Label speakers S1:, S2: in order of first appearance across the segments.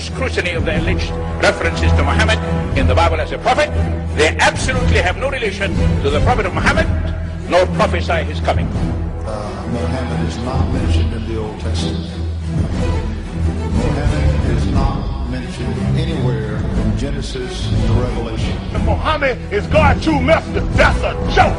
S1: scrutiny of the alleged references to Muhammad in the Bible as a prophet, they absolutely have no relation to the prophet of Muhammad, nor prophesy his coming.
S2: Muhammad is not mentioned in the Old Testament. Muhammad is not mentioned anywhere from Genesis to Revelation.
S3: Muhammad is God too master. That's a joke.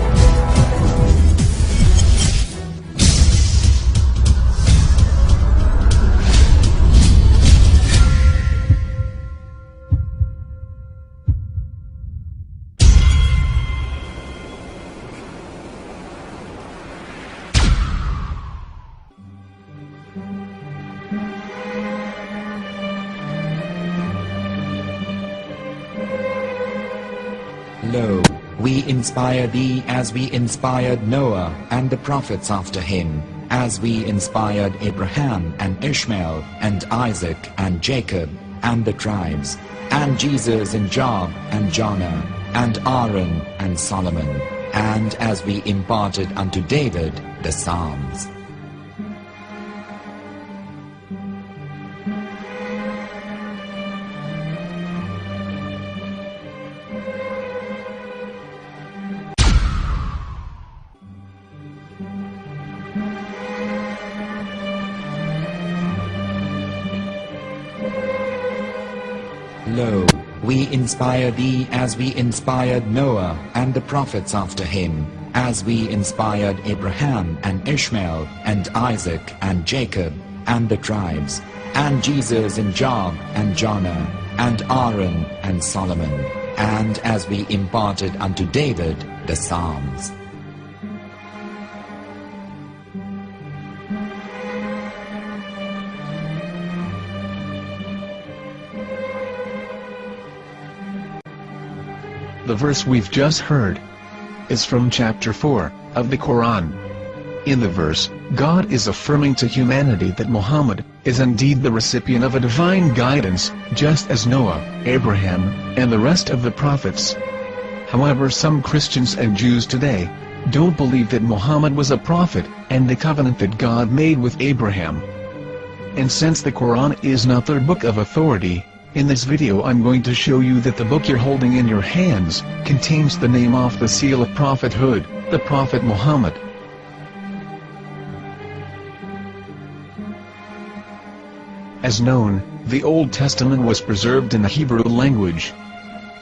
S4: Lo, we inspire thee as we inspired Noah and the prophets after him, as we inspired Abraham and Ishmael and Isaac and Jacob and the tribes, and Jesus and Job and Jonah and Aaron and Solomon, and as we imparted unto David the Psalms. Lo, we inspire thee as we inspired Noah and the prophets after him, as we inspired Abraham and Ishmael and Isaac and Jacob and the tribes, and Jesus and Job and Jonah and Aaron and Solomon, and as we imparted unto David the Psalms.
S5: The verse we've just heard is from chapter 4 of the Quran. In the verse, God is affirming to humanity that Muhammad is indeed the recipient of a divine guidance, just as Noah, Abraham, and the rest of the prophets. However, some Christians and Jews today don't believe that Muhammad was a prophet and the covenant that God made with Abraham. And since the Quran is not their book of authority, in this video I'm going to show you that the book you're holding in your hands contains the name off the seal of prophethood, the Prophet Muhammad. As known, the Old Testament was preserved in the Hebrew language.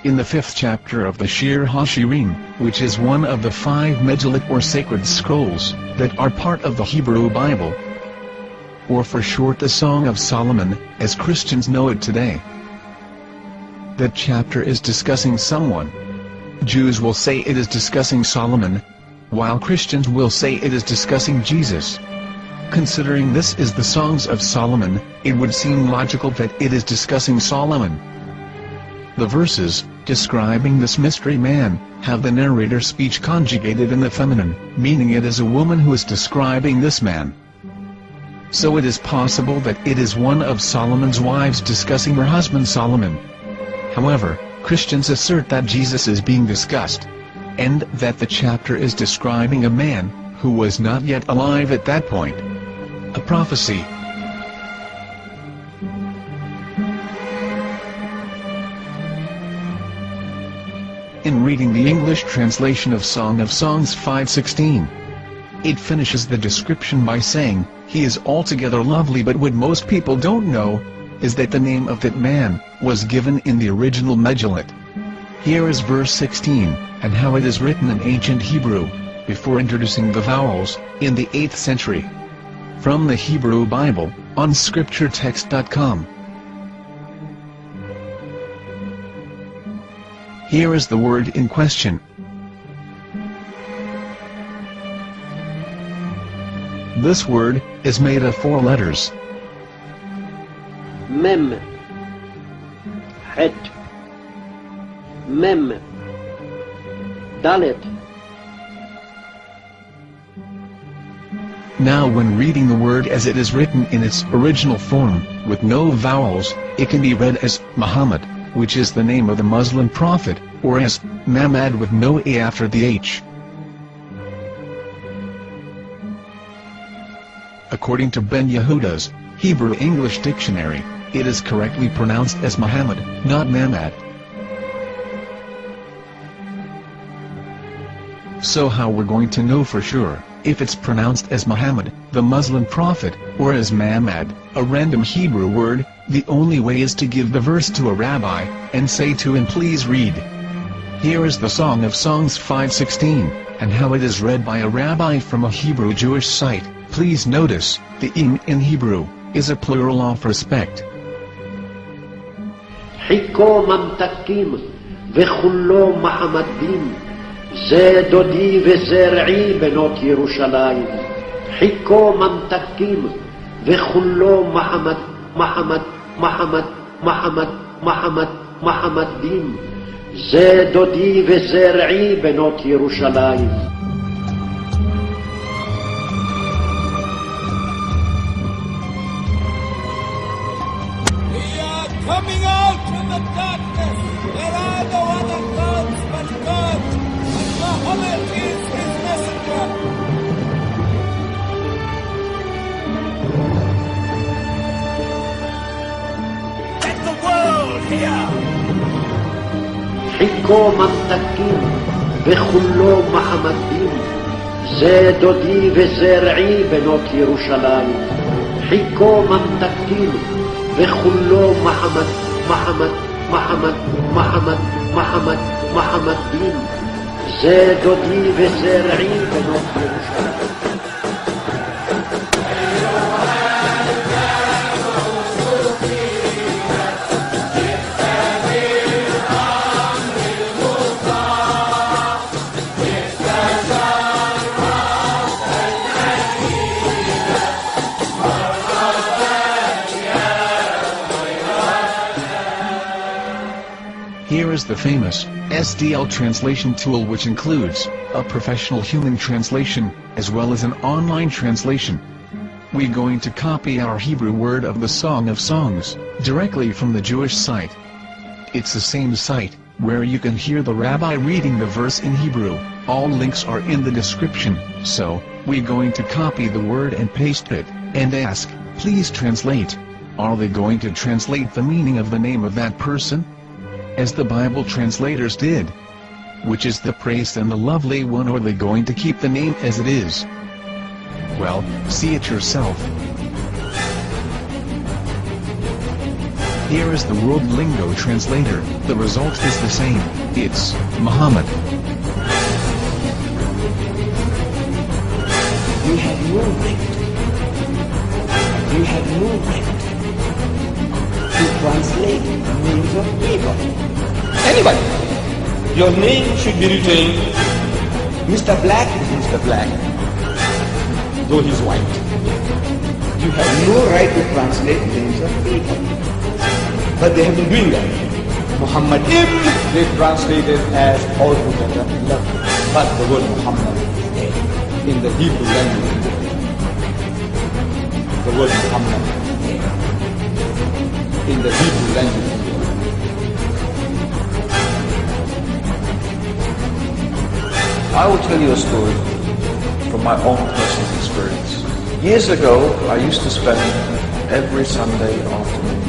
S5: In the 5th chapter of the Shir HaShirim, which is one of the 5 Megillat or sacred scrolls that are part of the Hebrew Bible, or for short the Song of Solomon, as Christians know it today. That chapter is discussing someone. Jews will say it is discussing Solomon, while Christians will say it is discussing Jesus. Considering this is the Songs of Solomon, it would seem logical that it is discussing Solomon. The verses, describing this mystery man, have the narrator's speech conjugated in the feminine, meaning it is a woman who is describing this man. So it is possible that it is one of Solomon's wives discussing her husband Solomon. However, Christians assert that Jesus is being discussed, and that the chapter is describing a man who was not yet alive at that point. A prophecy. In reading the English translation of Song of Songs 5:16, it finishes the description by saying, "He is altogether lovely," but what most people don't know is that the name of that man was given in the original Megillat. Here is verse 16, and how it is written in ancient Hebrew, before introducing the vowels, in the 8th century. From the Hebrew Bible, on scripturetext.com. Here is the word in question. This word is made of 4 letters.
S6: Mem, Het, Mem, Dalet.
S5: Now when reading the word as it is written in its original form, with no vowels, it can be read as Muhammad, which is the name of the Muslim prophet, or as Mamad with no A after the H. According to Ben Yehuda's Hebrew English Dictionary, It is correctly pronounced as Muhammad, not Mamad. So how we're going to know for sure if it's pronounced as Muhammad, the Muslim prophet, or as Mamad, a random Hebrew word? The only way is to give the verse to a rabbi and say to him, please read. Here is the Song of Songs 5:16, and how it is read by a rabbi from a Hebrew Jewish site. Please notice, the im in Hebrew is a plural of respect.
S6: חיכו ממתקים וחולו מחמדים, זה דודי וזרעי בנות ירושלים. חיכו ממתקים וחולו מחמדים, זה דודי וזרעי בנות ירושלים.
S7: Coming out from the darkness, there are no other gods but God, and Muhammad is his messenger. Let the world hear.
S6: חיכו ממתקים וחולו מחמדים, זה דודי וזרעי בנות ירושלים. חיכו ממתקים וחולו מחמדים, זה דודי וזרעי בנות ירושלים.
S5: Here is the famous SDL translation tool, which includes a professional human translation, as well as an online translation. We're going to copy our Hebrew word of the Song of Songs, directly from the Jewish site. It's the same site, where you can hear the rabbi reading the verse in Hebrew. All links are in the description, so, we're going to copy the word and paste it, and ask, please translate. Are they going to translate the meaning of the name of that person? As the Bible translators did. Which is the praised and the lovely one, or are they going to keep the name as it is? Well, see it yourself. Here is the World Lingo Translator. The result is the same. It's Muhammad.
S8: You have no right. You have no right to translate names of people. Anybody. Your name should be written, Mr. Black is Mr. Black, though he's white. You have no right to translate names of people. But they have been doing that. Muhammad they translated as altogether lovely. But the word Muhammad in the Hebrew language, the word Muhammad in the Hebrew language,
S9: I will tell you a story from my own personal experience. Years ago, I used to spend every Sunday afternoon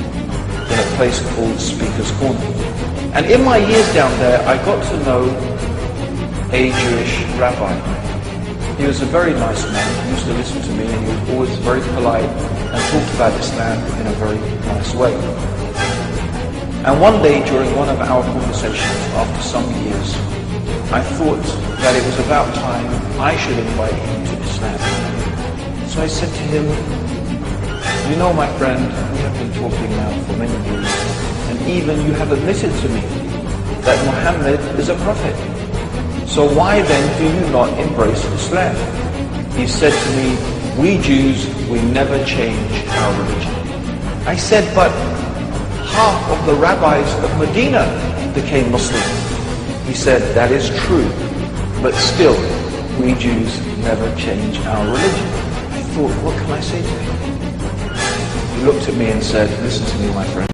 S9: in a place called Speaker's Corner. And in my years down there, I got to know a Jewish rabbi. He was a very nice man. He used to listen to me, and he was always very polite and talked about Islam in a very nice way. And one day, during one of our conversations, after some years, I thought that it was about time I should invite him to Islam. So I said to him, you know, my friend, we have been talking now for many years, and even you have admitted to me that Muhammad is a prophet. So why then do you not embrace Islam? He said to me, we Jews, we never change our religion. I said, but half of the rabbis of Medina became Muslim. He said, that is true, but still, we Jews never change our religion. I thought, what can I say to him? He looked at me and said, listen to me, my friend.